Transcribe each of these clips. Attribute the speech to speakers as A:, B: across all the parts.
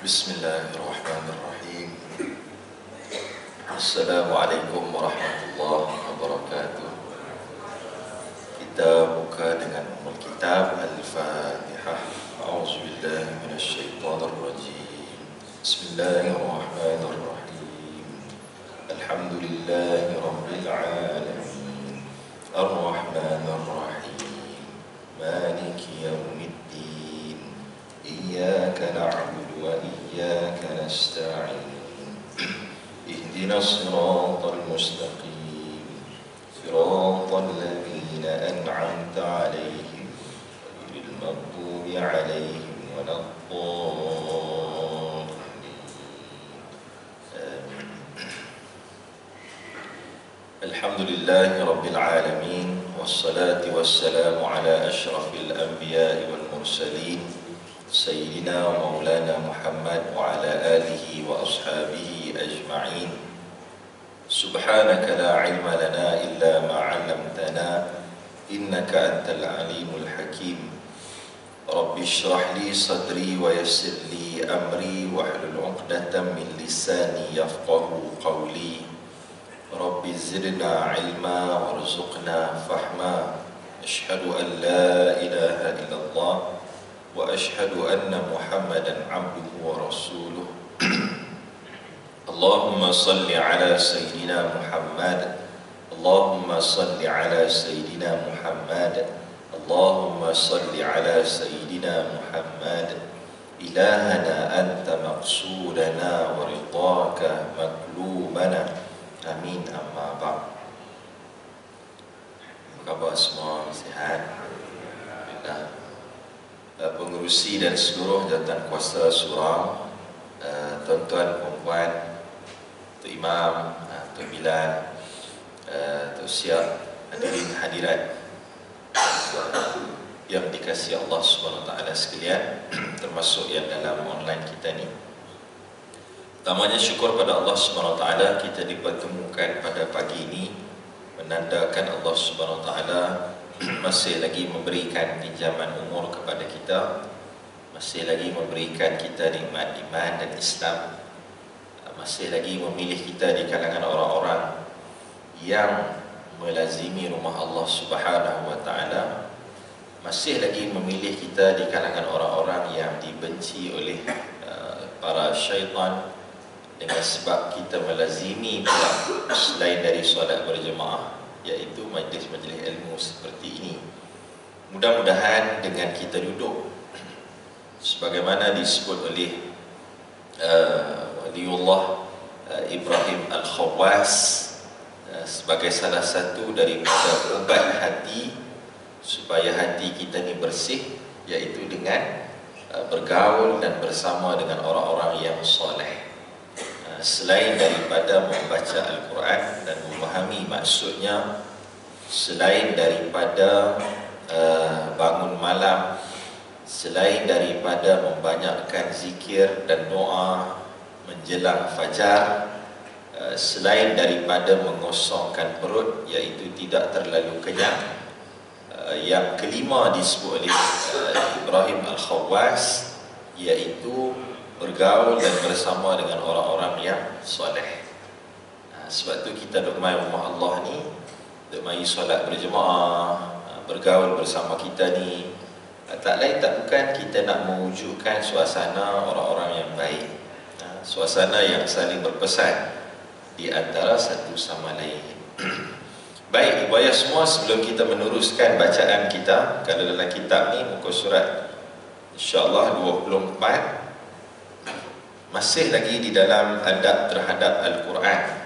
A: Bismillahirrahmanirrahim. Assalamualaikum warahmatullahi wabarakatuh. Kita buka dengan Ummul Kitab Al-Fatihah. A'udzubillahi minasyaitonirrajim. Bismillahirrahmanirrahim. Alhamdulillahi rabbil alamin. Ar-Rahmanir-Rahim. Maliki yaumiddin. Iyyaka na'budu wa iyyaka nasta'in. Ihdinas siratal mustaqim. Siratal ladzina an'amta 'alaihim ghairil maghdubi 'alaihim waladdallin. Amin. Alhamdulillahi rabbil alamin. Wassalatu wassalamu ala asyrafil anbiya'i wal mursalin Sayyidina wa maulana Muhammad wa ala alihi wa ashabihi ajma'in. Subhanaka la ilma lana illa ma 'allamtana innaka antal alimul hakim. Rabbi shrah li sadri wa yassir li amri wahlul 'uqdatam min lisani yafqahu qawli. Rabbi zidna ilma warzuqna fahma. Ashhadu an la ilaha illallah wa ashhadu anna Muhammadan abduhu wa rasuluh. Allahumma salli ala Sayyidina Muhammad. Allahumma salli ala Sayyidina Muhammad. Allahumma salli ala Sayyidina Muhammad. Ilahana anta maqsudana wa ridaka maklubana. Amin. Amma ba'd. Apa khabar semua? Sihat? Alhamdulillah. Pengerusi dan seluruh jawatan kuasa surau, tuan-tuan, puan-puan, Tok Imam, Tok Bilal, Tok Siap, hadirin hadirat yang dikasihi Allah SWT sekalian, termasuk yang dalam online kita ni. Pertamanya syukur pada Allah SWT kita dipertemukan pada pagi ini, menandakan Allah SWT masih lagi memberikan pinjaman umur kepada kita, masih lagi memberikan kita nikmat iman dan Islam, masih lagi memilih kita di kalangan orang-orang yang melazimi rumah Allah Subhanahu wa taala, masih lagi memilih kita di kalangan orang-orang yang dibenci oleh para syaitan dengan sebab kita melazimi pula selain dari solat berjemaah, iaitu majlis-majlis ilmu seperti ini. Mudah-mudahan dengan kita duduk sebagaimana disebut oleh Waliullah Ibrahim Al-Khawwas sebagai salah satu daripada ubat hati supaya hati kita ini bersih, iaitu dengan bergaul dan bersama dengan orang-orang yang soleh. Selain daripada membaca Al-Quran dan memahami maksudnya, selain daripada bangun malam, selain daripada membanyakkan zikir dan doa menjelang fajar, selain daripada mengosongkan perut, iaitu tidak terlalu kenyang, yang kelima disebut oleh Ibrahim Al-Khawwas, iaitu bergaul dan bersama dengan orang-orang yang soleh. Sebab tu kita duk mai rumah Allah ni, duk mai solat berjemaah, bergaul bersama kita ni, tak lain tak bukan kita nak mewujudkan suasana orang-orang yang baik, suasana yang saling berpesan di antara satu sama lain. Baik, ibu ayah semua, sebelum kita meneruskan bacaan kita, kalau dalam kitab ni muka surat insya-Allah 24, masih lagi di dalam adab terhadap Al-Quran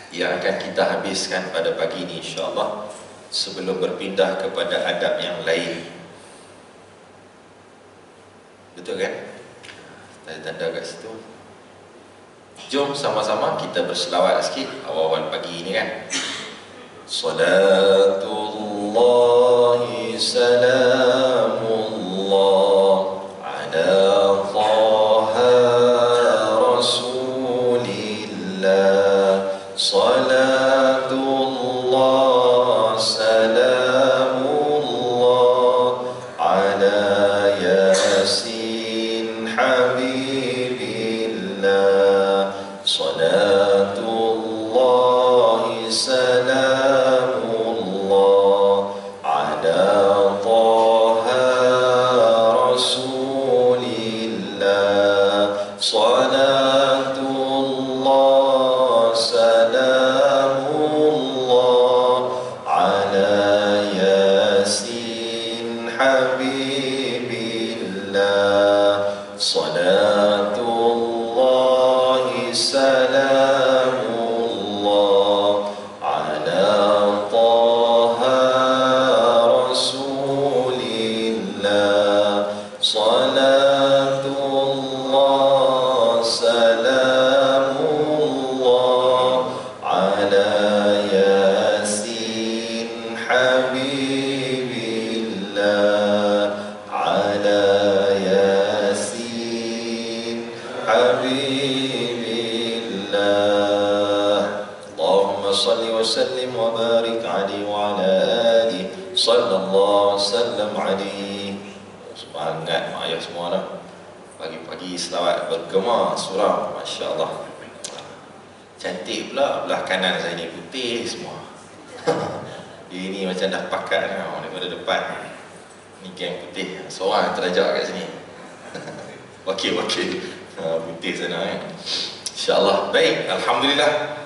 A: yang akan kita habiskan pada pagi ini insya-Allah, sebelum berpindah kepada adab yang lain. Betul kan? Tanda-tanda kat situ. Jom sama-sama kita berselawat sikit awal-awal pagi ini kan. Salatullahi salamullah ala Salatullah salamullah ala Yasin Habib Salatullah salamullah ala Yasin Habibillah. Salatullah salamullah ala Taha Rasulillah. Salatullah salamullah ala Yasin Habibillah. Ala Yasin Habibillah. Allahumma salli wa sallim wa barik alaihi wa ala alihi sallallahu sallam alaihi. Semangat mak ayah semua dah. Pagi-pagi selawat bergema surah, Masya Allah. Cantik pula belah kanan saya ni, putih semua. Dia ni macam dah pakat daripada depan. Ni geng putih, seorang terajak kat sini. Wakil-wakil putih sana InsyaAllah. Baik, Alhamdulillah.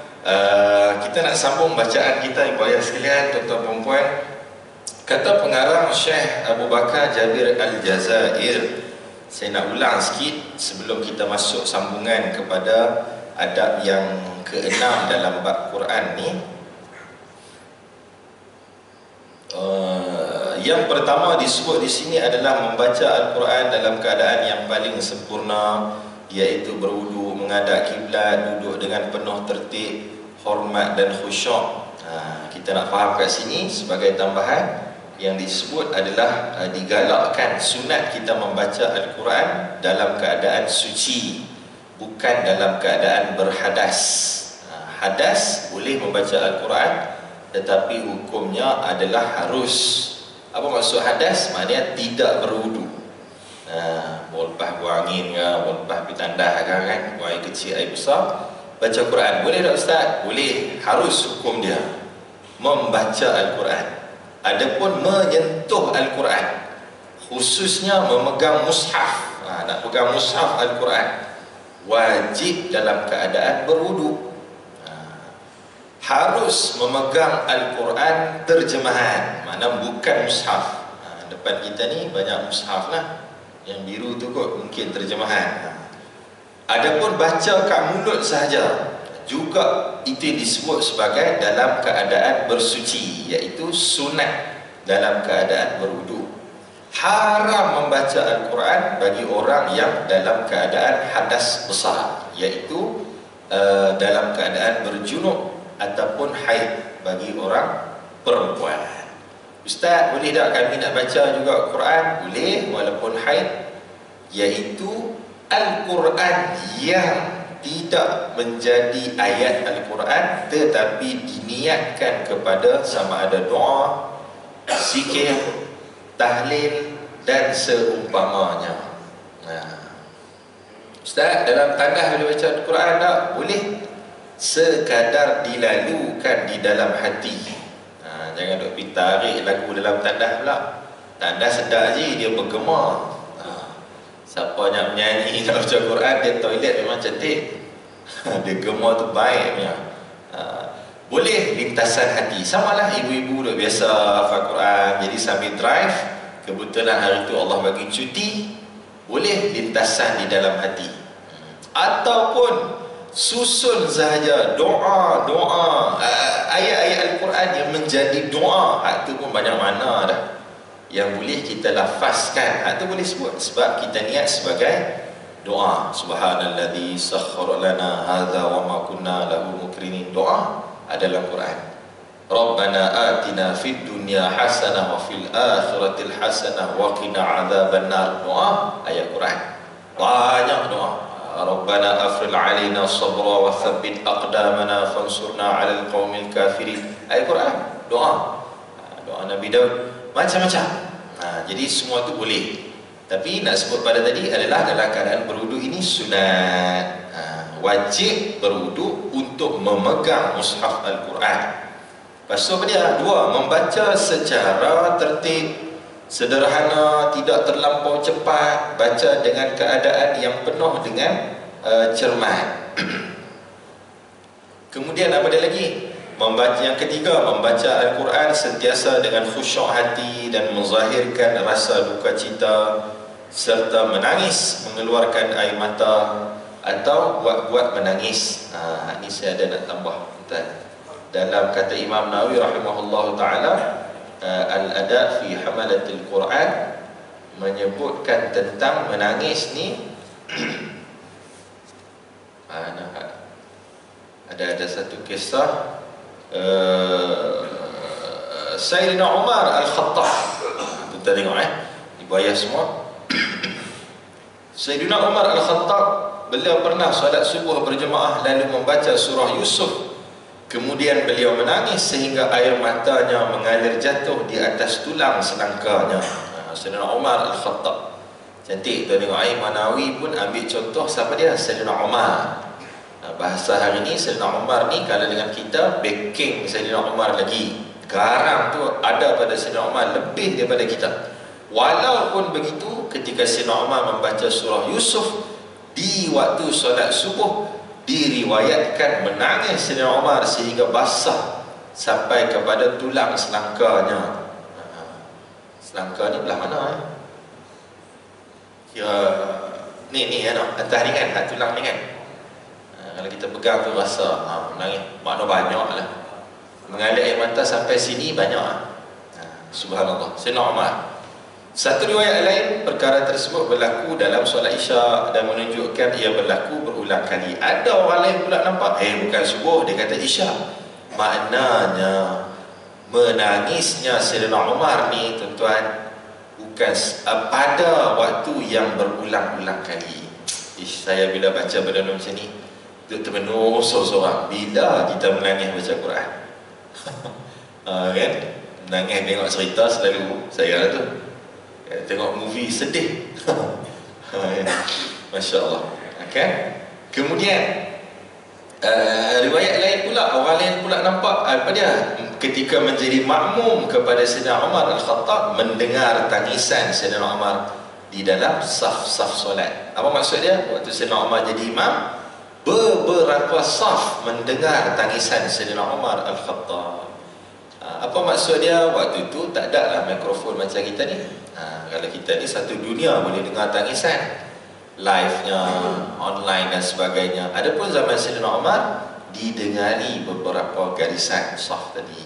A: Kita nak sambung bacaan kita, ibu ayah sekalian, tuan-tuan perempuan. Kata pengarang Syekh Abu Bakar Jabir Al-Jazair. Saya nak ulang sikit sebelum kita masuk sambungan kepada adab yang ke-6 dalam bab Quran ni. Yang pertama disebut di sini adalah membaca Al-Quran dalam keadaan yang paling sempurna, iaitu berwudu, menghadap kiblat, duduk dengan penuh tertib, hormat dan khusyuk. Kita nak faham kat sini sebagai tambahan, yang disebut adalah digalakkan sunat kita membaca Al-Quran dalam keadaan suci, bukan dalam keadaan berhadas. Hadas boleh membaca Al-Quran, tetapi hukumnya adalah harus. Apa maksud hadas? Maknanya tidak berwudu. Lepas buang angin ke, lepas pergi tandas ke, kan, buang air kecil, air besar, baca Quran. Boleh tak Ustaz? Boleh. Harus hukum dia membaca Al-Quran. Adapun menyentuh Al-Quran, khususnya memegang mushaf, nak pegang mushaf Al-Quran, wajib dalam keadaan berwudu. Harus memegang Al-Quran terjemahan, makna bukan mushaf. Depan kita ni banyak mushaf lah, yang biru tu kot mungkin terjemahan. Adapun baca kat mulut sahaja juga itu disebut sebagai dalam keadaan bersuci, iaitu sunat dalam keadaan berwudu. Haram membaca Al-Quran bagi orang yang dalam keadaan hadas besar, iaitu dalam keadaan berjunub ataupun haid bagi orang perempuan. Ustaz, boleh tak kami nak baca juga Quran? Boleh, walaupun haid, iaitu Al-Quran yang tidak menjadi ayat Al-Quran tetapi diniatkan kepada sama ada doa, zikir, tahlil dan seumpamanya. Ustaz, dalam tandas boleh baca Al-Quran tak? Boleh, sekadar dilalukan di dalam hati. Jangan duk pergi tarik lagu dalam tandas pula. Tandas sedap je, dia bergema. Siapa yang menyanyi nak baca Quran, dia toilet memang cantik. Dia gema tu baik punya. Boleh lintasan hati. Samalah ibu-ibu dah biasa hafal Quran, jadi sambil drive, kebetulan hari tu Allah bagi cuti, boleh lintasan di dalam hati. Ataupun susun sahaja doa-doa, ayat-ayat Al-Quran yang menjadi doa. Hak tu pun banyak mana dah yang boleh kita lafazkan. Hak tu boleh sebut, sebab kita niat sebagai doa. Subhanalladzi sakhkhara lana hadza wa ma kunna lahu muqrinin. Doa adalah Quran. Rabbana atina fid dunya hasanah wa fil akhirati hasanah wa qina adzabannar. Doa ayat Quran. Banyak doa. Rabbana afril alaina sabra wa thabbit aqdamana fansurna 'alal qaumil kafirin. Ayat Quran, doa. Doa Nabi Daud macam-macam. Jadi semua tu boleh. Tapi nak sebut pada tadi adalah dalam keadaan berwudu ini sunat. Wajib berwudu untuk memegang mushaf Al-Quran. Lepas tu apa dia? Dua, membaca secara tertib, sederhana, tidak terlampau cepat, baca dengan keadaan yang penuh dengan cermat. Kemudian apa dia lagi? Yang ketiga, membaca Al-Quran sentiasa dengan khusyuk hati dan menzahirkan rasa duka cita serta menangis, mengeluarkan air mata atau buat-buat menangis. Ini saya ada nak tambah. Dalam kata Imam Nawawi rahimahullah ta'ala, Al-Adab fi Hamalatil Quran menyebutkan tentang menangis ni. Ada satu kisah Sayyidina Umar Al-Khattab. Kita tengok ibu ayah semua. Sayyidina Umar Al-Khattab, beliau pernah solat subuh berjemaah lalu membaca surah Yusuf. Kemudian beliau menangis sehingga air matanya mengalir jatuh di atas tulang selangkanya. Sayyidina Umar Al-Khattab. Cantik tu tengok. Imam Nawawi pun ambil contoh siapa dia? Sayyidina Umar. Bahasa hari ni Sayyidina Umar ni kalau dengan kita backing Sayyidina Umar lagi. Garang tu ada pada Sayyidina Umar lebih daripada kita. Walaupun begitu, ketika Sayyidina Umar membaca surah Yusuf di waktu solat subuh, diriwayatkan menangis Sayyidina Umar sehingga basah sampai kepada tulang selangkanya. Selangka ni belah mana kira ni atas ni kan, tulang ni kan. Kalau kita pegang tu rasa menangis. Makna banyak lah. Mengalir air mata sampai sini banyak. Subhanallah. Sayyidina Umar. Satu riwayat lain, perkara tersebut berlaku dalam solat Isyak dan menunjukkan ia berlaku berulang kali. Ada orang lain pula nampak, bukan subuh, dia kata Isyak. Maknanya menangisnya Sayyidina Umar ni, tuan-tuan, bukan pada waktu yang berulang-ulang kali. Saya bila baca benda macam ni, duduk termenung seorang. Bila kita menangis baca Quran? Kan? Menangis tengok cerita selalu saya tu. Tengok movie sedih. Masya Allah. Okay? Kemudian riwayat lain pula, orang lain pula nampak apa dia? Ketika menjadi makmum kepada Sayyidina Umar Al-Khattab, mendengar tangisan Sayyidina Umar di dalam saf-saf solat. Apa maksud dia? Waktu Sayyidina Umar jadi imam, beberapa saf mendengar tangisan Sayyidina Umar Al-Khattab. Apa maksud dia? Waktu itu tak ada lah mikrofon macam kita ni. Kalau kita ni satu dunia boleh dengar tangisan, live-nya, online dan sebagainya. Adapun zaman Sayyidina Umar, didengari beberapa garisan saf tadi.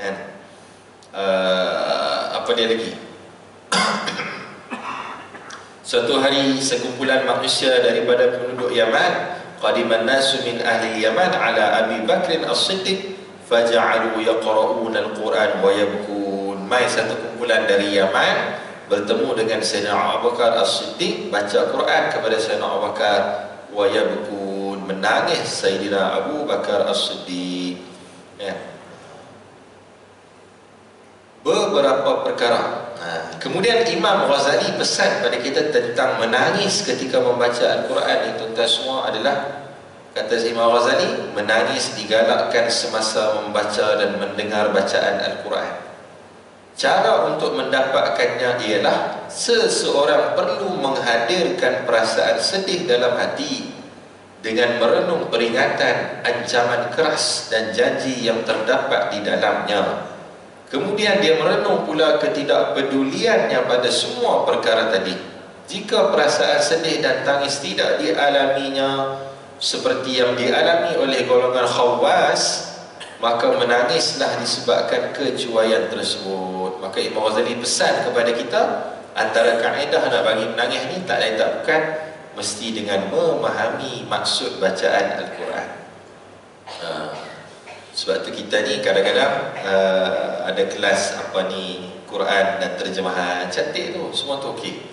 A: Kan? Apa dia lagi? Suatu hari sekumpulan manusia daripada penduduk Yaman, qadiman nasu min ahli Yaman ala Abi Bakr As-Siddiq faja'alu yaqra'una al-Quran wa yabkun. Mai satu kumpulan dari Yaman bertemu dengan Sayyidina Abu Bakar As-Siddiq, baca Quran kepada Sayyidina Abu Bakar, wa yabkun, menangis Sayyidina Abu Bakar As-Siddiq. Beberapa perkara. Kemudian Imam Ghazali pesan pada kita tentang menangis ketika membaca Al-Quran itu, tuan semua, adalah, kata Imam Ghazali, menangis digalakkan semasa membaca dan mendengar bacaan Al-Quran. Cara untuk mendapatkannya ialah seseorang perlu menghadirkan perasaan sedih dalam hati dengan merenung peringatan, ancaman keras dan janji yang terdapat di dalamnya. Kemudian dia merenung pula ketidakpeduliannya pada semua perkara tadi. Jika perasaan sedih dan tangis tidak dialaminya seperti yang dialami oleh golongan khawas, maka menangislah disebabkan kecuaian tersebut. Maka Imam Ghazali pesan kepada kita, antara kaedah nak bagi menangis ni tak lain tak bukan mesti dengan memahami maksud bacaan Al-Quran. Sebab tu kita ni kadang-kadang ada kelas apa ni, Quran dan terjemahan, cantik tu, semua tu okey.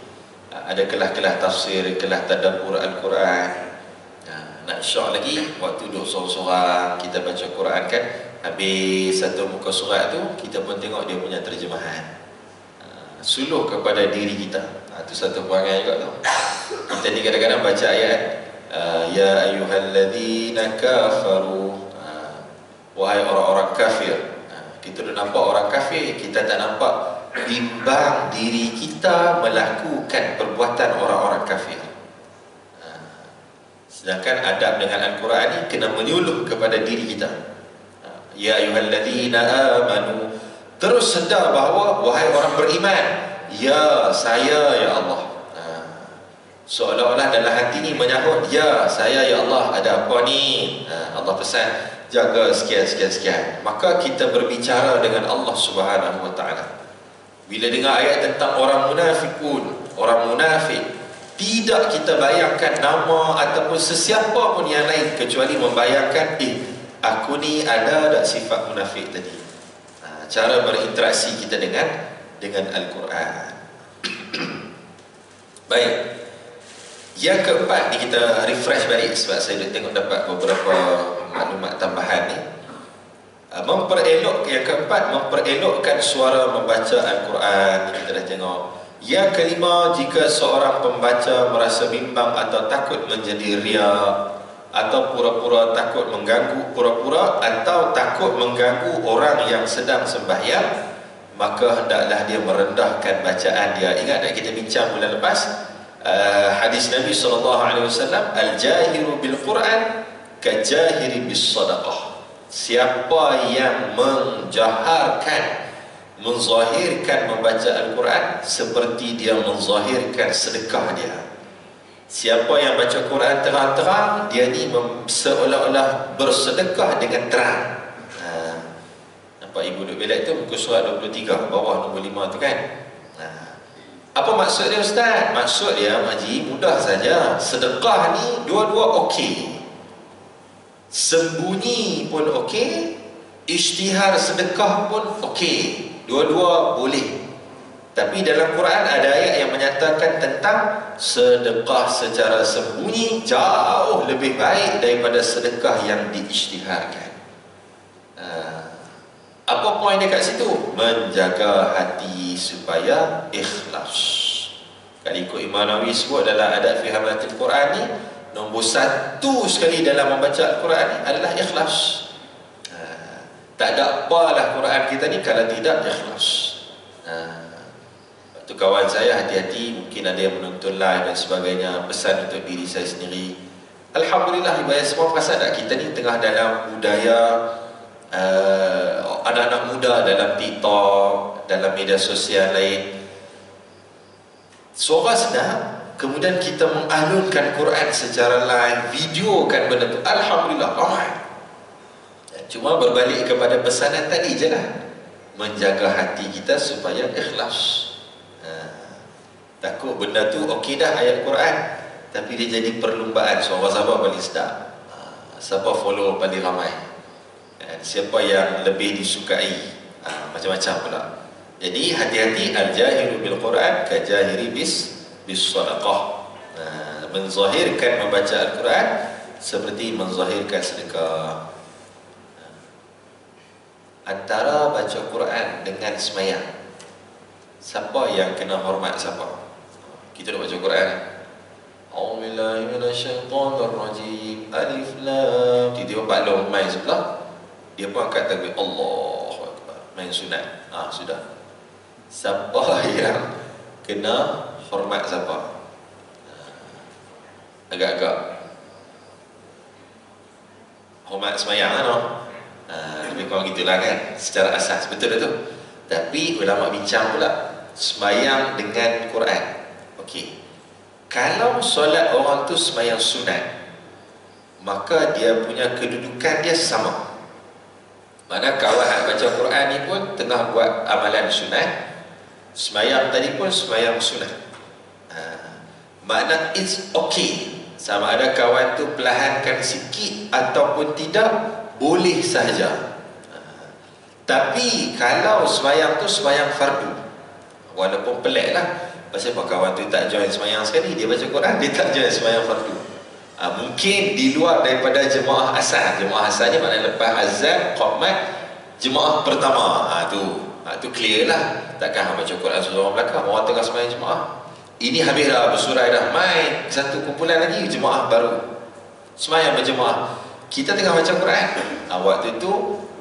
A: Ada kelas-kelas tafsir, kelas tadabbur Al-Quran. Nak syok lagi, waktu duduk sorang-sorang kita baca Quran kan, habis satu muka surat tu, kita pun tengok dia punya terjemahan. Suluh kepada diri kita. Itu satu perangai juga tu. Kita ni kadang-kadang baca ayat, ya ayyuhalladzina kafaru, wahai orang-orang kafir. Kita dah nampak orang kafir, kita tak nampak bimbang diri kita melakukan perbuatan orang-orang kafir. Sedangkan adab dengan Al-Quran ni kena menyuluh kepada diri kita. Ya ayyuhalladzina amanu, terus sedar bahawa wahai orang beriman, ya saya ya Allah. Seolah-olah dalam hati ni menyahut, ya saya ya Allah, ada apa ni? Allah pesan jaga sekian. Maka kita berbicara dengan Allah Subhanahu wa taala. Bila dengar ayat tentang orang munafikun, orang munafik, tidak kita bayangkan nama ataupun sesiapa pun yang lain, kecuali membayangkan, aku ni ada tak sifat munafik tadi. Cara berinteraksi kita dengan Al-Quran. Baik. Yang keempat ni kita refresh balik, sebab saya dah tengok dapat beberapa maklumat tambahan ni. Yang keempat, memperelokkan suara membaca Al-Quran. Kita dah tengok. Yang kelima, jika seorang pembaca merasa bimbang atau takut menjadi riak, atau pura-pura takut mengganggu, atau takut mengganggu orang yang sedang sembahyang, maka hendaklah dia merendahkan bacaan dia. Ingat tak kita bincang bulan lepas hadis Nabi SAW, al-jahiru bil-Quran kajahiri bis-sadaqah. Siapa yang menjaharkan, menzahirkan membaca Al-Quran, seperti dia menzahirkan sedekah dia. Siapa yang baca Quran terang-terang, dia ni seolah-olah bersedekah dengan terang. Nampak ibu duk belak tu, muka surat 23 bawah nombor 5 tu kan. Apa maksud dia Ustaz? Maksud dia, Makcik, mudah saja. Sedekah ni dua-dua okey. Sembunyi pun okey, isytihar sedekah pun okey. Dua-dua boleh. Tapi dalam Quran ada ayat yang menyatakan tentang sedekah secara sembunyi jauh lebih baik daripada sedekah yang diisytiharkan. Apa poin dia kat situ? Menjaga hati supaya ikhlas. Kalau ikut Imam Nawawi sebut dalam adab fi hamalatil Quran ni, nombor 1 sekali dalam membaca Al-Quran ni adalah ikhlas. Tak ada apalah Quran kita ni kalau tidak ikhlas. Tu kawan saya hati-hati, mungkin ada yang menonton live dan sebagainya, pesan untuk diri saya sendiri. Alhamdulillah, ibadah semua perasan tak, kita ni tengah dalam budaya anak-anak muda dalam TikTok, dalam media sosial lain. Suara sedap, kemudian kita mengalunkan Quran secara live, videokan benda tu. Alhamdulillah, ramai. Cuma berbalik kepada pesanan tadi je lah, menjaga hati kita supaya ikhlas. Takut benda tu okey dah ayat Quran, tapi dia jadi perlumbaan, suara siapa paling sedap, siapa follow paling ramai, siapa yang lebih disukai, macam-macam pula. Jadi hati-hati, al-jahiru bil Quran kajahiri bis sadaqah. Menzahirkan membaca Al-Quran seperti menzahirkan sedekah. Antara baca Quran dengan semayang, siapa yang kena hormat siapa? Kita dah baca Quran, A'udzubillahi minasyaitonirrajim, Alif Lam, tiba-tiba Pak Long main sebelah, dia pun angkat takbir Allahu Akbar, main sunat. Sudah. Siapa yang kena hormat siapa? Agak-agak hormat semayang kan? Lebih kurang gitulah kan, secara asas, betul tu. Tapi ulama bincang pula semayang dengan Quran. Okey, kalau solat orang tu semayang sunat, maka dia punya kedudukan dia sama. Mana kawan baca Quran ni pun tengah buat amalan sunat, semayang tadi pun semayang sunat. Makna it's okay, sama ada kawan tu perlahankan sikit ataupun tidak, boleh sahaja. Tapi kalau semayang tu semayang fardu, walaupun pelik lah, pasal apa kawan tu tak join semayang sekali, dia baca Quran, dia tak join semayang fardu. Mungkin di luar daripada jemaah asal. Jemaah asal ni maknanya lepas azan, qamat, jemaah pertama. Tu clear lah. Takkan baca Quran seorang belakang, orang tengah semayang jemaah. Ini habis dah bersurai dah, main satu kumpulan lagi jemaah baru semayang berjemaah. Kita tengah baca Quran, waktu itu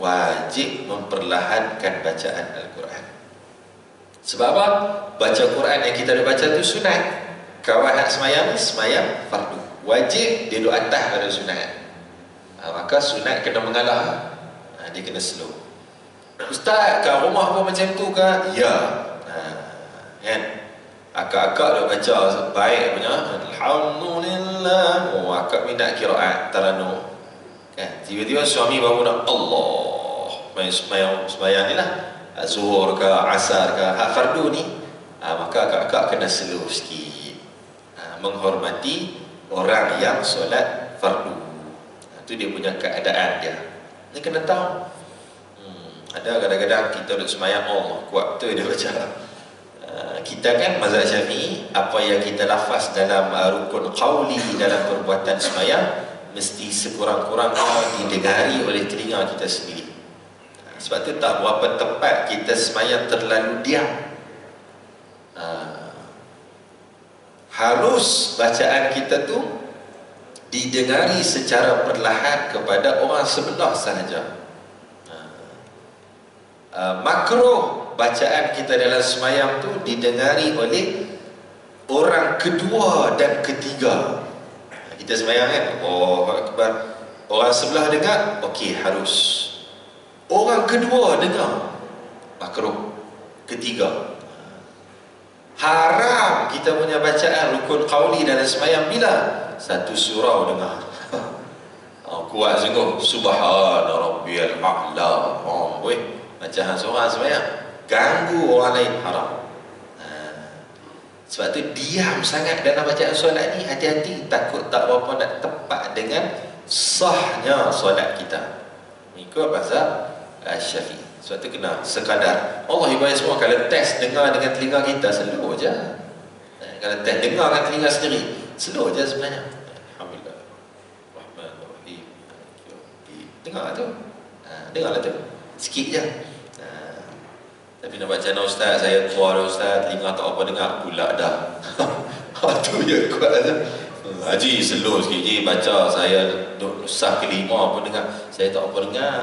A: wajib memperlahankan bacaan Al-Quran. Sebab apa? Baca Quran yang kita dah baca tu sunat. Kawan nak semayang ni semayang fardu, wajib dia duduk atas pada sunat. Maka sunat kena mengalah, dia kena slow. Ustaz, kat rumah pun macam tu ke? Ya. Kan? Akak-akak dah baca baik punya alhamdulillah. Akak minat qiraat taranum. Kan? Tiba-tiba suami baru nak Allah. Sembahyang ni lah. Zuhur ke, asar ke, hak fardu ni. Maka akak-akak kena slow sikit. Menghormati orang yang solat fardu. Itu dia punya keadaan dia. Ni kena tahu. Ada kadang-kadang kita duduk sembahyang, Allah kuat betul dia baca. Kita kan mazhab Syafi'i, apa yang kita lafaz dalam rukun qauli dalam perbuatan sembahyang mesti sekurang-kurangnya didengari oleh telinga kita sendiri. Sebab tu tak berapa tepat kita sembahyang terlalu diam. Harus bacaan kita tu didengari secara perlahan kepada orang sebelah sahaja. Makruh bacaan kita dalam sembahyang tu didengari oleh orang kedua dan ketiga. Kita sembahyang kan, Allahu Akbar, orang sebelah dengar, okey, harus. Orang kedua dengar, makruh. Ketiga, haram kita punya bacaan rukun qauli dalam sembahyang bila satu surau dengar. Kuat sungguh, subhana rabbiyal a'la. Bacaan seorang sembahyang ganggu orang lain, haram. Sebab tu diam sangat dalam bacaan solat ni, hati-hati, takut tak berapa nak tepat dengan sahnya solat kita. Ikut mazhab Syafi'i. Sebab tu kena sekadar. Allah ibarat semua, kalau test dengar dengan telinga kita, slow je. Kalau test dengar dengan telinga sendiri, slow je sebenarnya. Alhamdulillah Rahmanirrahim. Dengar tu. Dengarlah tu. Sikit je. Tapi nak baca nak ustaz, saya tua dah ustaz, telinga tak apa dengar, pula dah. Tu je kuat je. Haji slow sikit je baca, saya nusah kelima pun dengar, saya tak apa dengar.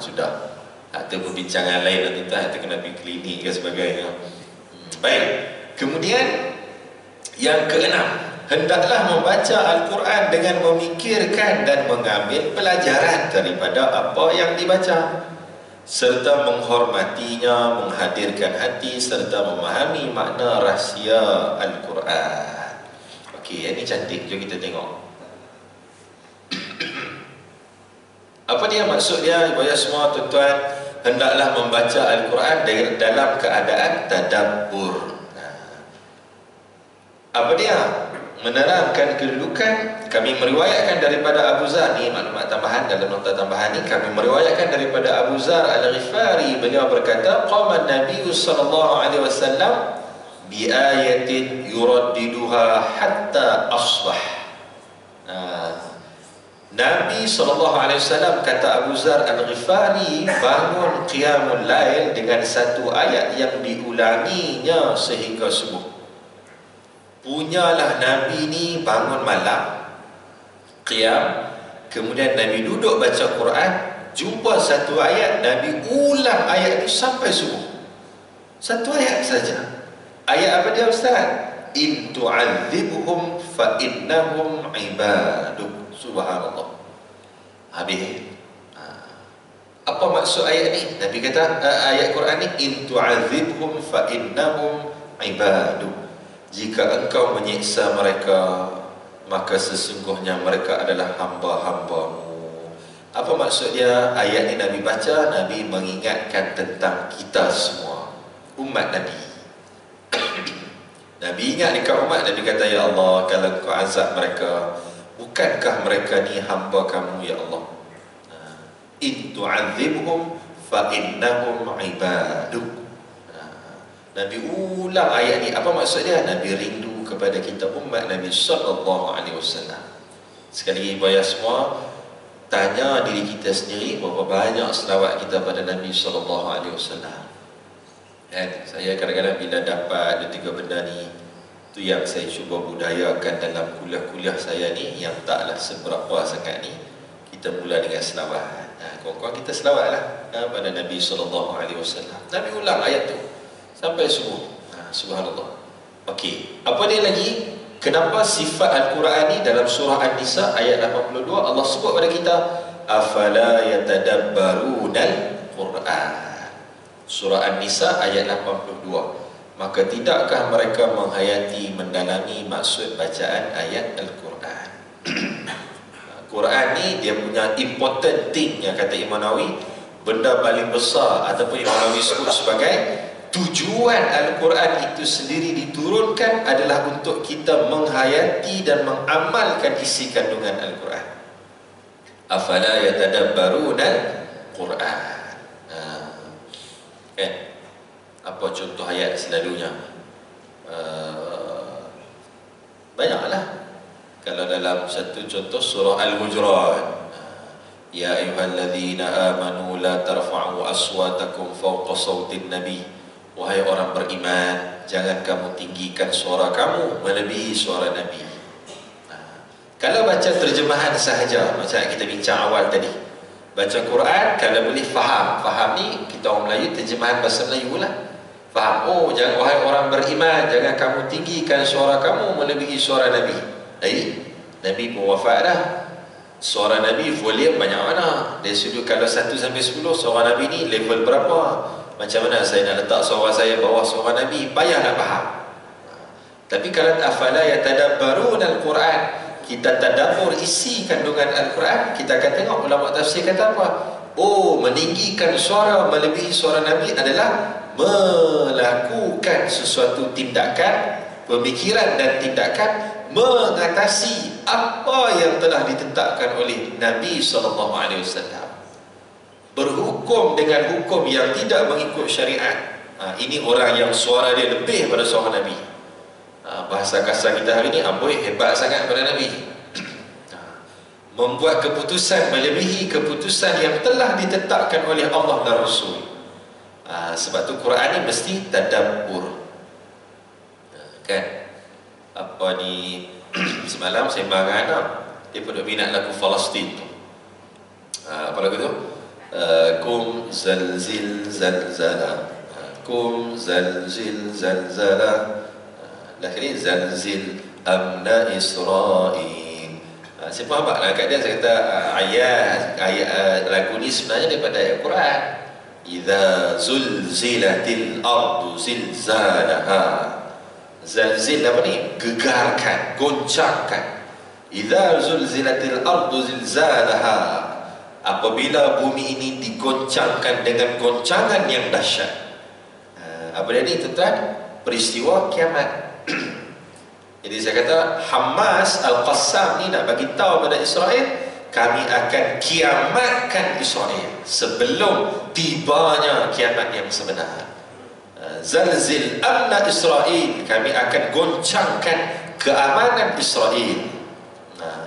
A: Sudah. Atau perbincangan lain nanti tak, kita kena pergi klinik dan sebagainya. Baik. Kemudian yang keenam, hendaklah membaca Al-Quran dengan memikirkan dan mengambil pelajaran daripada apa yang dibaca, serta menghormatinya, menghadirkan hati, serta memahami makna rahsia Al-Quran. Okey, ini cantik. Jom kita tengok. Apa dia maksud dia? Ibu semua tuan-tuan, hendaklah membaca Al-Quran dalam keadaan tadabbur. Apa dia? Menerangkan kedudukan. Kami meriwayatkan daripada Abu Zar, ni maklumat tambahan dalam nota tambahan ni, kami meriwayatkan daripada Abu Zar Al-Ghifari, beliau berkata, qama Nabi sallallahu alaihi wasallam bi ayatin yuraddiduha hatta asbah. Nabi SAW, kata Abu Zar Al-Ghifari, bangun qiyamul lail dengan satu ayat yang diulanginya sehingga subuh. Punyalah Nabi ni bangun malam qiyam, kemudian Nabi duduk baca Quran, jumpa satu ayat, Nabi ulang ayat itu sampai subuh. Satu ayat saja. Ayat apa dia ustaz? In tu'adzibhum fa innahum ibaduk. Subhanallah. Habis. Apa maksud ayat ni? Nabi kata ayat Quran ni, in tu'adzibhum fa innahum ibaduk. Jika engkau menyiksa mereka, maka sesungguhnya mereka adalah hamba-hambamu. Apa maksud dia? Ayat ni Nabi baca, Nabi mengingatkan tentang kita semua, umat Nabi. Nabi ingat dekat umat, Nabi kata, ya Allah, kalau kau azab mereka, bukankah mereka ni hamba kamu, ya Allah? In tu'adzibhum fa innahum ibaduk. Nabi ulang ayat ni. Apa maksud dia? Nabi rindu kepada kita umat Nabi sallallahu alaihi wasallam. Sekali lagi bayar semua, tanya diri kita sendiri, berapa banyak selawat kita pada Nabi sallallahu alaihi wasallam. Saya kadang-kadang bila dapat dua-tiga benda ni, tu yang saya cuba budayakan dalam kuliah-kuliah saya ni, yang taklah seberapa sangat ni. Kita mula dengan selawat. Kawan-kawan kita selawatlah pada Nabi sallallahu alaihi wasallam. Nabi ulang ayat tu sampai subuh. Subhanallah. Okey, apa dia lagi? Kenapa sifat Al-Quran ni dalam surah An-Nisa ayat 82 Allah sebut pada kita afala yatadabbarunal Quran. Surah An-Nisa ayat 82. Maka tidakkah mereka menghayati, mendalami maksud bacaan ayat Al-Quran? Quran ni dia punya important thing yang kata Imam Nawawi, benda paling besar ataupun Imam Nawawi sebut sebagai tujuan Al-Quran itu sendiri diturunkan adalah untuk kita menghayati dan mengamalkan isi kandungan Al-Quran. Afala yatadabbarunal Quran. Kan? Apa contoh ayat selalunya? Banyaklah. Kalau dalam satu contoh surah Al-Hujurat, ya ayyuhalladzina amanu la tarfa'u aswatakum fawqa sautin nabi. Wahai orang beriman, jangan kamu tinggikan suara kamu melebihi suara Nabi. Kalau baca terjemahan sahaja, macam kita bincang awal tadi, baca Quran kalau boleh faham. Faham ni kita orang Melayu, terjemahan bahasa Melayu lah. Faham, oh jangan, wahai orang beriman, jangan kamu tinggikan suara kamu melebihi suara Nabi. Nabi pun wafat dah. Suara Nabi volume banyak mana? Dari sudut kalau 1 sampai 10, suara Nabi ni level berapa? Macam mana saya nak letak suara saya bawah suara Nabi? Payah nak faham. Tapi kalau afala yatadabbarun Al-Quran, kita tadabbur isi kandungan Al-Quran, kita akan tengok ulama tafsir kata apa. Oh, meninggikan suara melebihi suara Nabi adalah melakukan sesuatu tindakan, pemikiran dan tindakan mengatasi apa yang telah ditetapkan oleh Nabi SAW. Berhukum dengan hukum yang tidak mengikut syariat. Ini orang yang suara dia lebih pada suara Nabi. Bahasa kasar kita hari ini, amboi hebat sangat pada Nabi. Membuat keputusan melebihi keputusan yang telah ditetapkan oleh Allah dan Rasul. Sebab tu Quran ni mesti tadabbur. Kan? Apa ni, semalam saya marah anak, dia pun minat lagu Palestin tu. Apa lagu tu? Kum zalzil zalzala, kum zalzil zalzala, akhirnya zalzil amna Israel. Saya faham tak lah kat dia. Saya kata ayat lagu ni sebenarnya daripada ayat Quran. Idza zulzilatil ardu zilzalaha. Zalzil apa ni? Gegarkan, goncangkan. Idza zulzilatil ardu zilzalaha. Apabila bumi ini digoncangkan dengan goncangan yang dahsyat. Apa dia ni tuan-tuan? Peristiwa kiamat. Jadi saya kata Hamas Al-Qassam ni nak bagi tahu pada Israel, kami akan kiamatkan Israel sebelum tibanya kiamat yang sebenar. Zalzil amna Israel, kami akan goncangkan keamanan Israel.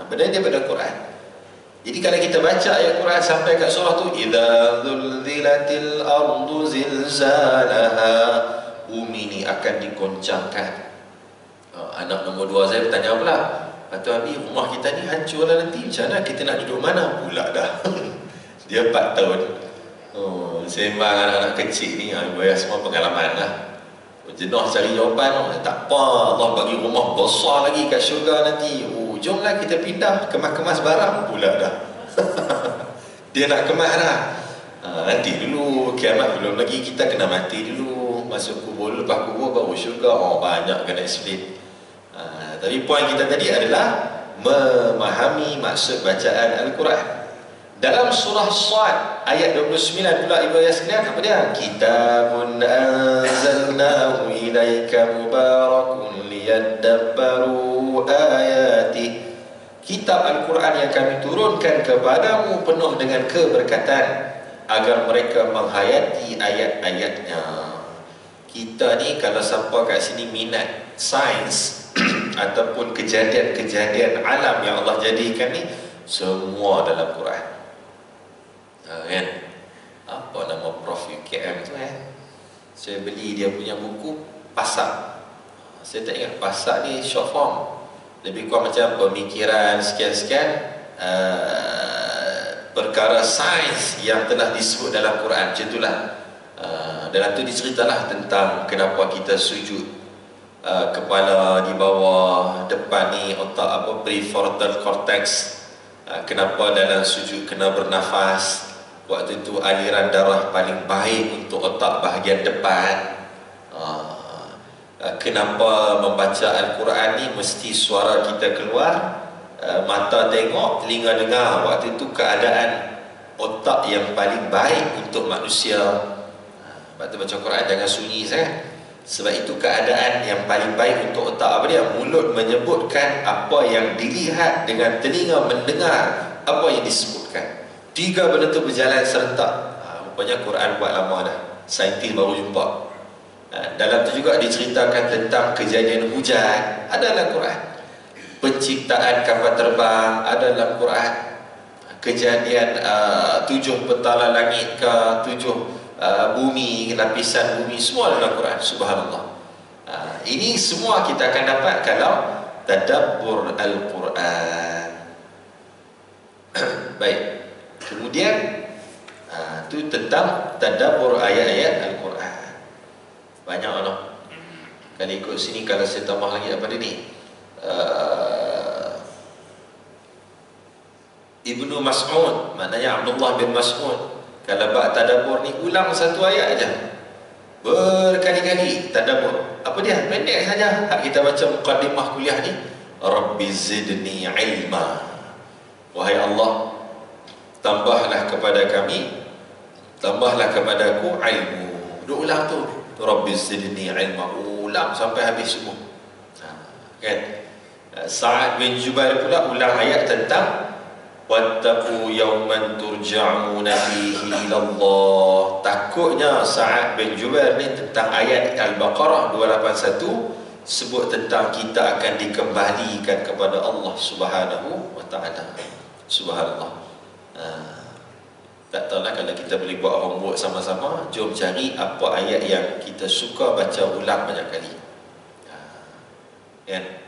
A: Benda dia pada Quran. Jadi kalau kita baca ayat Quran sampai kat surah tu, idza zulzilatil ardu zilzalaha, bumi ni akan digoncangkan. Anak nombor 2 saya bertanya pula, kata Abi, rumah kita ni hancur lah nanti, macam mana kita nak duduk mana pula dah? Dia 4 tahun. Sembang anak-anak kecil ni, bayar semua pengalaman lah. Jenuh cari jawapan. Tak apa, Allah bagi rumah besar lagi kat syurga nanti. Jomlah kita pindah, kemas-kemas barang pula dah. Dia nak kemas dah. Nanti dulu, kiamat belum lagi, kita kena mati dulu, masuk kubur, lepas kubur baru syurga. Banyak kena explain. Tapi poin kita tadi adalah memahami maksud bacaan Al-Quran. Dalam surah Sad ayat 29 pula ibu ayah sekalian, apa dia? Kitabun anzalnahu ilaika mubarakun liyadabbaru ayati. Kitab Al-Quran yang kami turunkan kepadamu penuh dengan keberkatan agar mereka menghayati ayat-ayatnya. Kita ni kalau siapa kat sini minat sains ataupun kejadian-kejadian alam yang Allah jadikan ni, semua dalam Quran. Kan? Apa nama Prof UKM tu saya beli dia punya buku Pasak. Saya tak ingat Pasak ni short form, lebih kurang macam pemikiran sekian-sekian perkara sains yang telah disebut dalam Quran. Macam itulah. Dalam tu diceritalah tentang kenapa kita sujud. kepala di bawah, depan ni otak apa, prefrontal cortex. Kenapa dalam sujud kena bernafas? Waktu itu aliran darah paling baik untuk otak bahagian depan. Kenapa membaca Al-Quran ni mesti suara kita keluar, mata tengok, telinga dengar. Waktu itu keadaan otak yang paling baik untuk manusia. Sebab tu baca Quran jangan sunyi sangat. Sebab itu keadaan yang paling baik untuk otak apa dia? Mulut menyebutkan apa yang dilihat, dengan telinga mendengar apa yang disebutkan. Tiga benda tu berjalan serentak. Rupanya Quran buat lama dah, saintis baru jumpa. Dalam tu juga diceritakan tentang kejadian hujan, ada dalam Quran. Penciptaan kapal terbang ada dalam Quran. Kejadian 7 petala langit ke 7 bumi, lapisan bumi, semua dalam Quran. Subhanallah. Ini semua kita akan dapat kalau tadabbur Al-Quran. Baik. Kemudian itu tentang tadabbur ayat-ayat Al-Quran. Banyak lah. Kalau ikut sini, kalau saya tambah lagi apa dia ni, Ibnu Mas'ud, maknanya Abdullah bin Mas'ud, kalau bab tadabbur ni ulang satu ayat aja berkali-kali tadabbur. Apa dia? Pendek saja. Hak kita baca muqaddimah kuliah ni, Rabbi zidni ilma. Wahai Allah, tambahlah kepada kami, tambahlah kepadaku ilmu. Duk ulang tu, Rabbi zidni ilma, ulang sampai habis semua. Kan? Sa'ad bin Jubair pula ulang ayat tentang wattaqu yawman turja'una fihi ilallah. Takutnya Sa'ad bin Jubair ni tentang ayat Al-Baqarah 281, sebut tentang kita akan dikembalikan kepada Allah Subhanahu wa ta'ala. Subhanallah. Tak tahulah, kalau kita boleh buat homework sama-sama, jom cari apa ayat yang kita suka baca ulang banyak kali. Kan?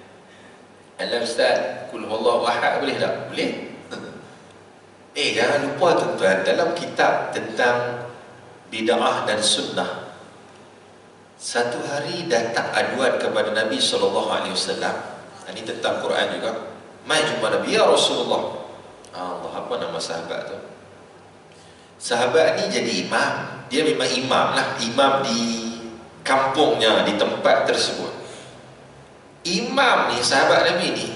A: Alam Ustaz, Qul huwallahu ahad boleh tak? Boleh. Jangan lupa tuan-tuan, dalam kitab tentang bid'ah dan sunnah, satu hari datang aduan kepada Nabi SAW. Ini tentang Quran juga. Mai jumpa Nabi, ya Rasulullah. Allah, apa nama sahabat tu? Sahabat ni jadi imam. Dia memang imam lah, imam di kampungnya, di tempat tersebut. Imam ni, sahabat Nabi ni,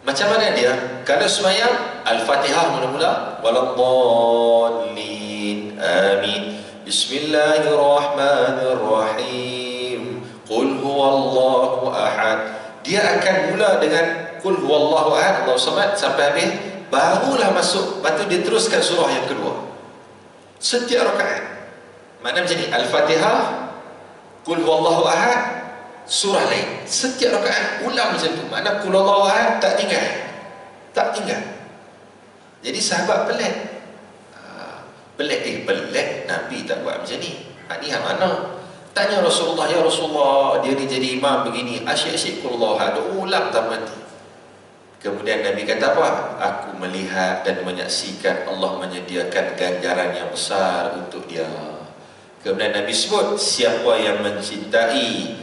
A: macam mana dia? Kalau sembahyang, Al-Fatihah mula-mula, waladdallin, amin, bismillahirrahmanirrahim, qul huwallahu ahad. Dia akan mula dengan qul huwallahu ahad, Allahu samad, sampai habis, barulah masuk. Lepas tu dia teruskan surah yang kedua setiap rakaat. Makna macam ni, Al-Fatihah, qul huwallahu ahad, surah lain, setiap rakaat ulang macam tu. Makna qul huwallahu ahad tak tinggal, tak tinggal. Jadi sahabat pelik. Pelik Nabi tak buat macam ni. Ni yang mana? Tanya Rasulullah, ya Rasulullah, dia ni jadi imam begini, asyik-asyik qul huwallahu ahad, ulang tak mati. Kemudian Nabi kata apa? Aku melihat dan menyaksikan Allah menyediakan ganjaran yang besar untuk dia. Kemudian Nabi sebut, siapa yang mencintai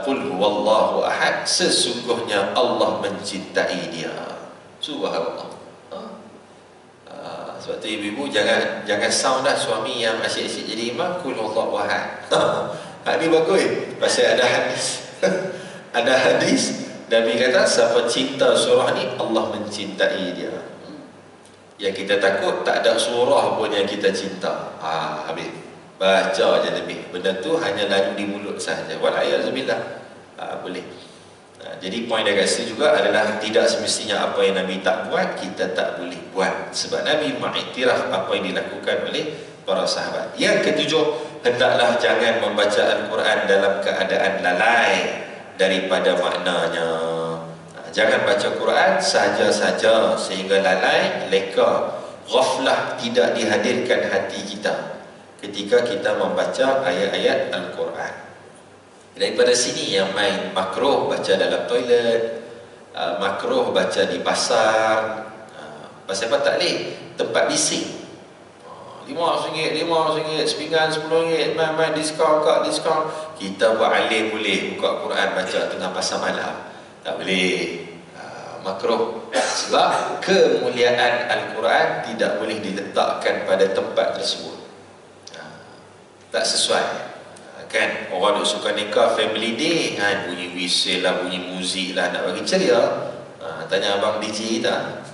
A: qul huwallahu ahad, sesungguhnya Allah mencintai dia. Subhanallah. Sebab tu ibu-ibu jangan sound dah suami yang asyik-asyik jadi imam qul huwallahu ahad. Ini bagus. Pasal ada hadis. Ada hadis Nabi kata, siapa cinta surah ni, Allah mencintai dia. Yang kita takut, tak ada surah pun yang kita cinta. Habis. Baca je lebih. Benda tu hanya lalu di mulut sahaja. Wal'ayazubillah. Boleh. Jadi poin dari situ juga adalah tidak semestinya apa yang Nabi tak buat, kita tak boleh buat. Sebab Nabi mengiktiraf apa yang dilakukan oleh para sahabat. Yang ketujuh, hendaklah jangan membaca Al-Quran dalam keadaan lalai daripada maknanya. Jangan baca Quran saja-saja sehingga lalai, leka, ghaflah, tidak dihadirkan hati kita ketika kita membaca ayat-ayat Al-Quran. Daripada sini yang main makruh baca dalam toilet, makruh baca di pasar. Pasal apa tak boleh? Tempat bising. RM5, sepinggan RM10, main diskaun kak, diskaun. Kita buat alim boleh buka Quran baca tengah pasar malam? Tak boleh. Makruh. Sebab kemuliaan Al-Quran tidak boleh diletakkan pada tempat tersebut. Tak sesuai. Kan orang duk suka nikah family day, bunyi whistle lah, bunyi muzik lah, nak bagi ceria. Tanya abang DJ tak?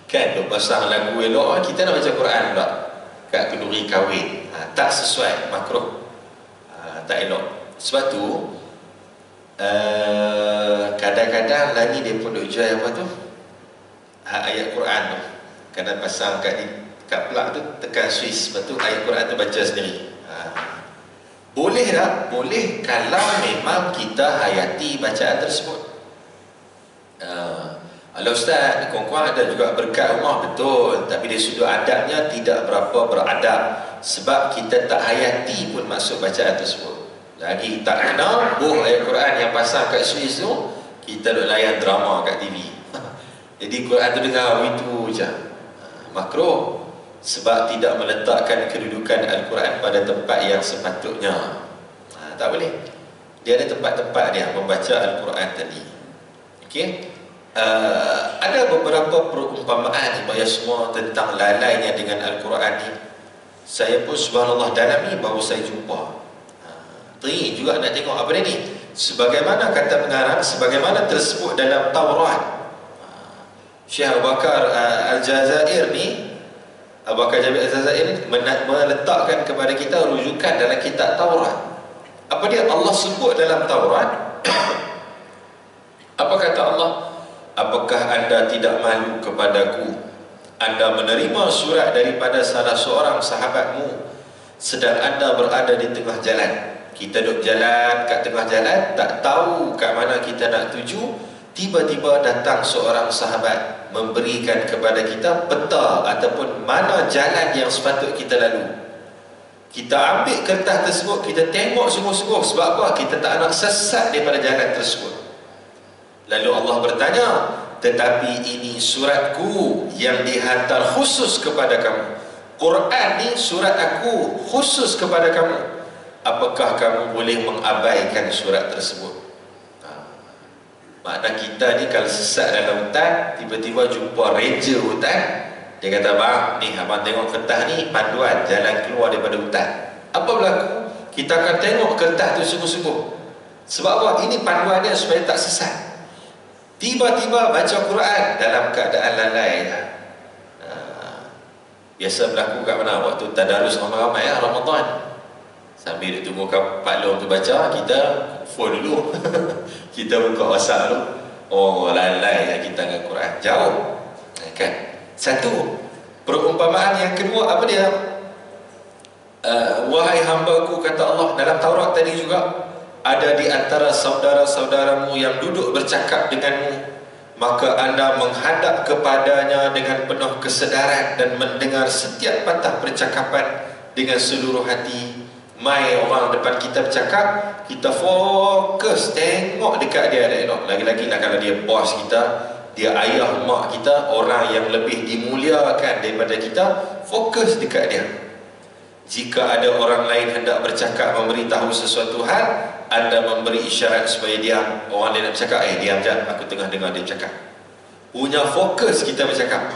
A: Kan duk pasang lagu elok, kita nak baca Quran pula kat kenduri kahwin. Tak sesuai, makruh. Tak elok. Sebab tu kadang-kadang lagi dia pun duk jual apa tu, ayat Quran tu. Kadang pasang kat plug tu, tekan switch, lepas tu ayat Quran tu baca sendiri. Boleh tak? Boleh kalau memang kita hayati bacaan tersebut. Kalau Ustaz, kawan-kawan ada juga berkat rumah, betul, tapi dari sudut adabnya tidak berapa beradab, sebab kita tak hayati pun maksud bacaan tersebut. Lagi tak kena ayat Quran yang pasang kat Swiss tu, kita duk layan drama kat TV. Jadi Quran tu dengar itu je. Makruh, sebab tidak meletakkan kedudukan Al-Quran pada tempat yang sepatutnya. Tak boleh. Dia ada tempat-tempat dia membaca Al-Quran tadi. Okey. Ada beberapa perumpamaan supaya semua tentang lalainya dengan Al-Quran ni. Saya pun subhanallah dalami baru saya jumpa. Teri juga nak tengok apa dia ni. Sebagaimana kata pengarang, sebagaimana tersebut dalam Taurat. Syekh Abu Bakar Al-Jazair ni, Abu Bakar Al-Jazair ni meletakkan kepada kita rujukan dalam kitab Taurat. Apa dia Allah sebut dalam Taurat? Apa kata Allah? Apakah anda tidak malu kepadaku? Anda menerima surat daripada salah seorang sahabatmu sedang anda berada di tengah jalan. Kita duduk jalan kat tengah jalan, tak tahu kat mana kita nak tuju. Tiba-tiba datang seorang sahabat memberikan kepada kita peta ataupun mana jalan yang sepatut kita lalu. Kita ambil kertas tersebut, kita tengok sungguh-sungguh. Sebab apa? Kita tak nak sesat daripada jalan tersebut. Lalu Allah bertanya, tetapi ini suratku yang dihantar khusus kepada kamu. Quran ni surat aku khusus kepada kamu. Apakah kamu boleh mengabaikan surat tersebut? Makna kita ni kalau sesat dalam hutan, tiba-tiba jumpa ranger hutan, dia kata, bang, ni abang tengok kertas ni panduan jalan keluar daripada hutan. Apa berlaku? Kita akan tengok kertas tu sungguh-sungguh. Sebab apa? Ini panduan dia supaya tak sesat. Tiba-tiba baca Quran dalam keadaan lalai. Biasa berlaku kat mana? Waktu tadarus ramai-ramai Ramadan. Sambil tunggu Pak Long tu baca, kita phone dulu. Kita buka WhatsApp dulu. Oh, lalai kita dengan Quran. Jauh. Kan? Satu. Perumpamaan yang kedua, apa dia? Wahai hamba-Ku, kata Allah dalam Taurat tadi juga, ada di antara saudara-saudaramu yang duduk bercakap denganmu, maka anda menghadap kepadanya dengan penuh kesedaran dan mendengar setiap patah percakapan dengan seluruh hati. Mai orang depan kita bercakap, kita fokus tengok dekat dia. Lagi-lagi lah kalau dia bos kita, dia ayah mak kita, orang yang lebih dimuliakan daripada kita, fokus dekat dia. Jika ada orang lain hendak bercakap memberitahu sesuatu hal, anda memberi isyarat supaya diam. Orang lain nak bercakap, diam je, aku tengah dengar dia bercakap. Punya fokus kita bercakap.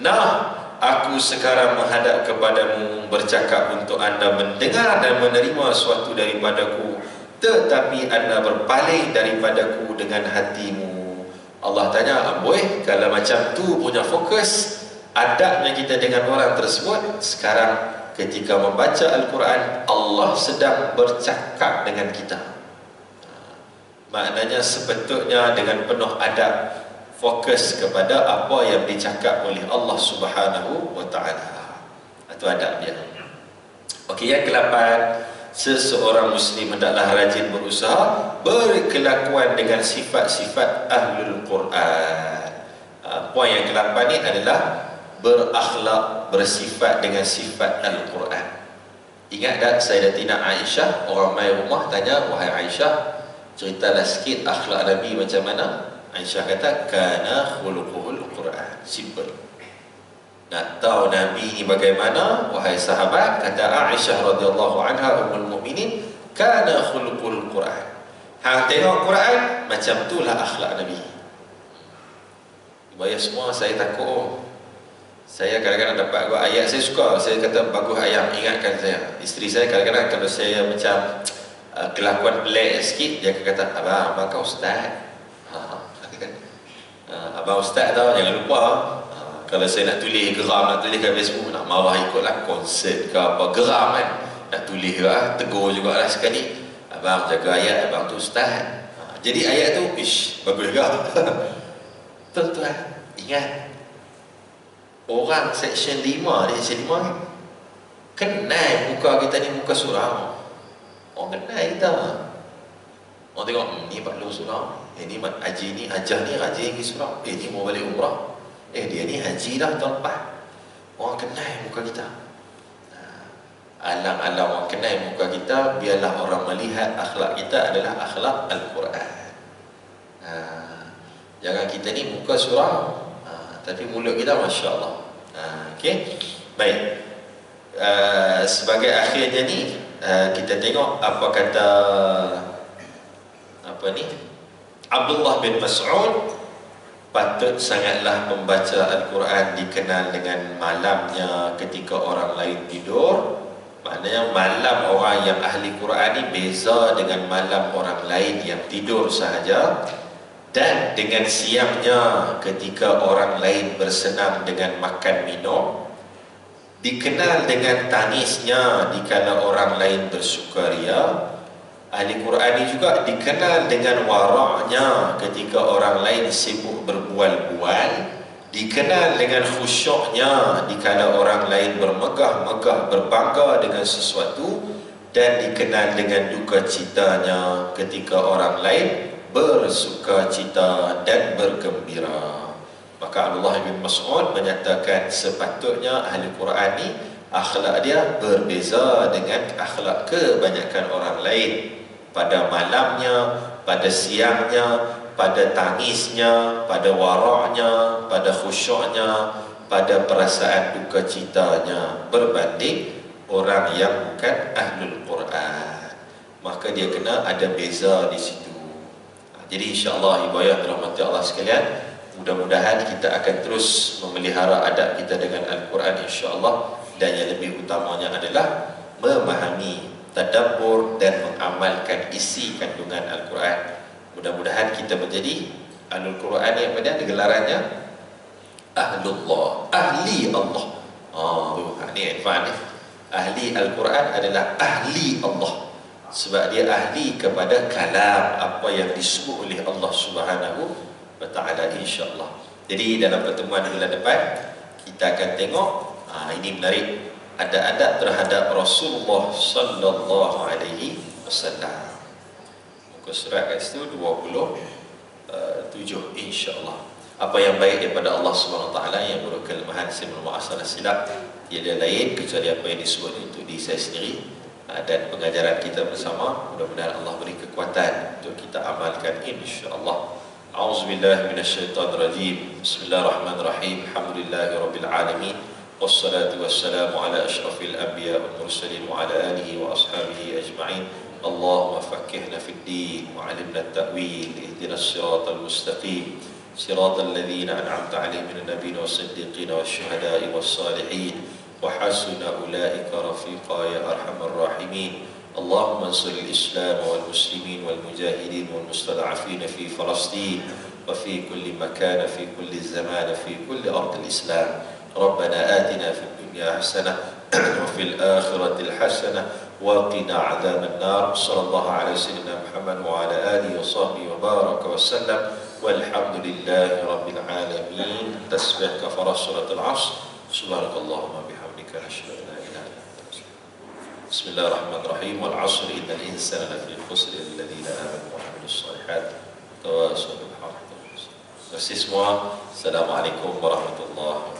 A: Nah, aku sekarang menghadap kepadamu bercakap untuk anda mendengar dan menerima suatu daripadaku, tetapi anda berpaling daripadaku dengan hatimu. Allah tanya, amboi, kalau macam tu punya fokus, adabnya kita dengan orang tersebut. Sekarang ketika membaca Al-Quran, Allah sedang bercakap dengan kita. Maknanya sepatutnya dengan penuh adab, fokus kepada apa yang dicakap oleh Allah Subhanahu wa ta'ala. Itu adab dia. Okey, yang ke-8, seseorang Muslim hendaklah rajin berusaha berkelakuan dengan sifat-sifat Ahlul Quran. Poin yang ke-8 ni adalah berakhlak, bersifat dengan sifat Al-Quran. Ingat tak Sayyidatina Aisyah, orang mai rumah tanya, wahai Aisyah, ceritalah sikit akhlak Nabi macam mana? Aisyah kata, kana khuluquhul Quran. Simple. Nak tahu Nabi ni bagaimana, wahai sahabat, kata Aisyah radhiyallahu anha ummul mukminin, kana khuluqul Quran. Hang tengok Quran, macam itulah akhlak Nabi. Bayar semua, saya takut. Saya kadang-kadang dapat buat ayat, saya suka, saya kata bagus ayat, ingatkan saya. Isteri saya kadang-kadang kalau saya macam kelakuan pelik sikit, dia akan kata, abang kau ustaz. Abang ustaz tau, jangan lupa. Kalau saya nak tulis geram, nak tulis kat Facebook, nak marah ikutlah konsert ke apa, geram kan, nak tulis ke, tegur juga lah sekali, abang jaga ayat, abang tu ustaz. Jadi ayat tu, ish, bagus juga. Tuan-tuan, ingat, orang section 5 ni, section 5 ni kenal muka kita ni, muka suram. Orang kenal kita. Orang tengok, ni Pak Lu suram, ni haji ni, hajah ni, haji ni suram, ni mau balik umrah, dia ni haji dah tahun lepas. Orang kenal muka kita. Alang-alang orang kenal muka kita, biarlah orang melihat akhlak kita adalah akhlak Al-Quran. Jangan kita ni muka suram, tapi mulut kita Masya Allah. Okay? Baik. Sebagai akhirnya ni, kita tengok apa kata Abdullah bin Mas'ud. Patut sangatlah membaca Al-Quran dikenal dengan malamnya ketika orang lain tidur. Maknanya malam orang yang ahli Quran ni beza dengan malam orang lain yang tidur sahaja. Dan dengan siangnya ketika orang lain bersenang dengan makan minum. Dikenal dengan tangisnya dikala orang lain bersukaria. Ahli Quran ini juga dikenal dengan waraknya ketika orang lain sibuk berbual-bual. Dikenal dengan khusyuknya dikala orang lain bermegah-megah berbangga dengan sesuatu. Dan dikenal dengan duka citanya ketika orang lain bersuka cita dan bergembira. Maka Abdullah bin Mas'ud menyatakan sepatutnya ahli Quran ni akhlak dia berbeza dengan akhlak kebanyakan orang lain. Pada malamnya, pada siangnya, pada tangisnya, pada waraknya, pada khusyuknya, pada perasaan duka citanya, berbanding orang yang bukan ahlul Quran. Maka dia kena ada beza di situ. Jadi insya-Allah ibu ayah dirahmati Allah sekalian, mudah-mudahan kita akan terus memelihara adab kita dengan Al-Quran insya-Allah. Dan yang lebih utamanya adalah memahami, tadabbur dan mengamalkan isi kandungan Al-Quran. Mudah-mudahan kita menjadi Ahlul Quran yang pada gelarannya Ahlullah, ahli Allah. Ini advance. Ahli Al-Quran adalah ahli Allah, sebab dia ahli kepada kalam apa yang disebut oleh Allah Subhanahu wa Ta'ala insya-Allah. Jadi dalam pertemuan bulan depan kita akan tengok, ini menarik, ada adab terhadap Rasulullah sallallahu alaihi wasallam. Muka surat kat situ 27 insya-Allah. Apa yang baik daripada Allah Subhanahu wa Ta'ala, yang buruk kelemahan saya bermaaf salah silap tiada lain kecuali apa yang disebut untuk diri saya sendiri dan pengajaran kita bersama. Mudah-mudahan Allah beri kekuatan untuk kita amalkan insya-Allah. A'udzubillahi minasyaitonirrajim. Bismillahirrahmanirrahim. Alhamdulillahirabbil alamin. Wassalatu wassalamu ala asyrafil anbiya wal mursalin wa ala alihi wa ashabihi ajma'in. Allahumma faqqihna fid din wa 'allimna at-ta'wil. Ihdinas siratal mustaqim. Siratal ladzina an'amta 'alaihim minan nabiyyin was-siddiqin wasyuhada'i was-salihin wa hasuna ulaika rafiqa ya arhamar rahimin. Allahumma ansuril Islam wal muslimin wal mujahidin wal mustad'afin fi Palestin wa fi kulli makan fi kulli zaman fi kulli ardil Islam. ربنا آتنا في الدنيا حسنة وفي الآخرة الحسنة وقنا عذاب النار. صلى الله على سيدنا محمد وعلى آله وصحبه وبارك وسلم والحمد لله رب العالمين. تسبح كفارة سورة العصر. سبحانك اللهم وبحمدك نشهد أن لا إله إلا أنت. بسم الله الرحمن الرحيم. والعصر إن الإنسان لفي خسر الذين آمنوا وعملوا الصالحات وتواصوا بالحق. Terima kasih semua. Assalamualaikum warahmatullahi wabarakatuh.